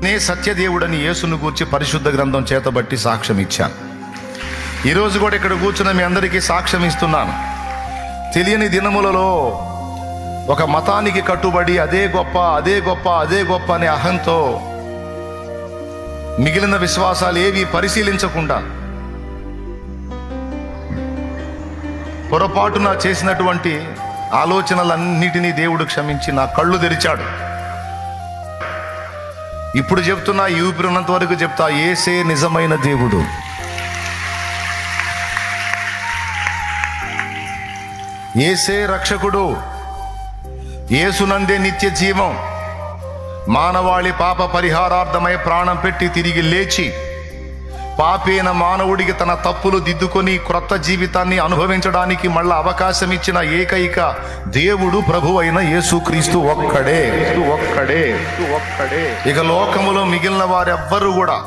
నే సత్యదేవుడని యేసును గూర్చి పరిశుద్ధ గ్రంథం చేతబట్టి సాక్ష్యం ఇచ్చాను. ఈరోజు కూడా ఇక్కడ కూర్చున్న మీ అందరికీ సాక్ష్యం ఇస్తున్నాను. తెలియని దినములలో ఒక మతానికి కట్టుబడి అదే గొప్ప అదే గొప్ప అదే గొప్ప అనే అహంతో మిగిలిన విశ్వాసాలు ఏవి పరిశీలించకుండా పొరపాటున చేసినటువంటి ఆలోచనలన్నిటినీ దేవుడు క్షమించి నా కళ్ళు తెరిచాడు. ఇప్పుడు చెప్తున్నా, ఈ ఊపిరి ఉన్నంత వరకు చెప్తా, యేసే నిజమైన దేవుడు. యేసే రక్షకుడు. యేసునందే నిత్య జీవం. మానవాళి పాప పరిహారార్థమై ప్రాణం పెట్టి తిరిగి లేచి పాపైన మానవుడికి తన తప్పులు దిద్దుకొని క్రొత్త జీవితాన్ని అనుభవించడానికి మళ్ళా అవకాశం ఇచ్చిన ఏకైక దేవుడు ప్రభు అయిన యేసుక్రీస్తు ఒక్కడే. ఇక లోకములో మిగిలిన వారెవ్వరూ కూడా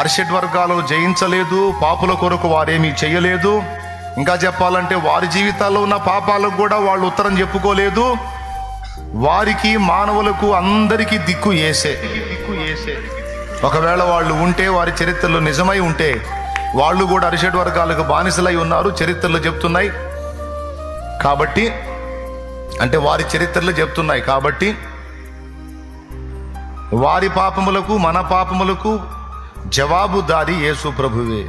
అరిషడ్ వర్గాలను జయించలేదు. పాపుల కొరకు వారేమీ చేయలేదు. ఇంకా చెప్పాలంటే వారి జీవితాల్లో ఉన్న పాపాలకు కూడా వాళ్ళు ఉత్తరం చెప్పుకోలేదు. వారికి మానవులకు అందరికీ దిక్కు యేసే. ఒకవేళ వాళ్ళు ఉంటే, వారి చరిత్రలో నిజమై ఉంటే, వాళ్ళు కూడా అరిషడ్ వర్గాలకు బానిసలై ఉన్నారు, చరిత్రలు చెప్తున్నాయి కాబట్టి, అంటే వారి చరిత్రలు చెప్తున్నాయి కాబట్టి వారి పాపములకు మన పాపములకు జవాబుదారి యేసు ప్రభువే.